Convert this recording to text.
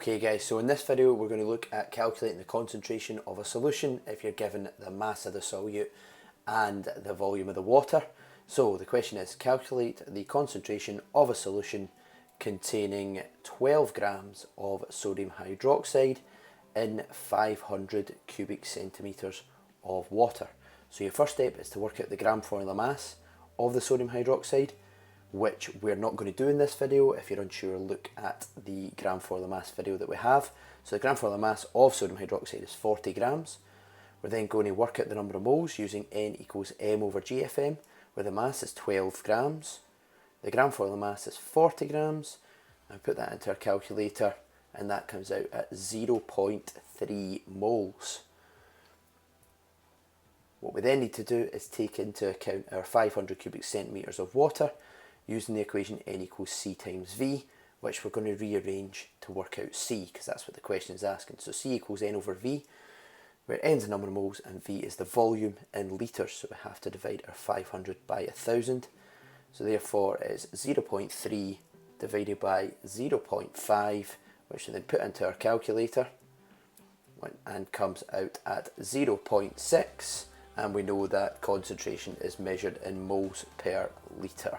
Okay guys, so in this video we're going to look at calculating the concentration of a solution if you're given the mass of the solute and the volume of the water. So the question is, calculate the concentration of a solution containing 12 grams of sodium hydroxide in 500 cubic centimetres of water. So your first step is to work out the gram formula mass of the sodium hydroxide, which we're not going to do in this video. If you're unsure, look at the gram formula mass video that we have. So the gram formula mass of sodium hydroxide is 40 grams. We're then going to work out the number of moles using N equals M over GFM, where the mass is 12 grams. The gram formula mass is 40 grams. I put that into our calculator and that comes out at 0.3 moles. What we then need to do is take into account our 500 cubic centimetres of water using the equation N equals C times V, which we're going to rearrange to work out C, because that's what the question is asking. So C equals N over V, where N is the number of moles and V is the volume in litres, so we have to divide our 500 by 1000. So therefore it's 0.3 divided by 0.5, which we then put into our calculator, and comes out at 0.6, and we know that concentration is measured in moles per litre.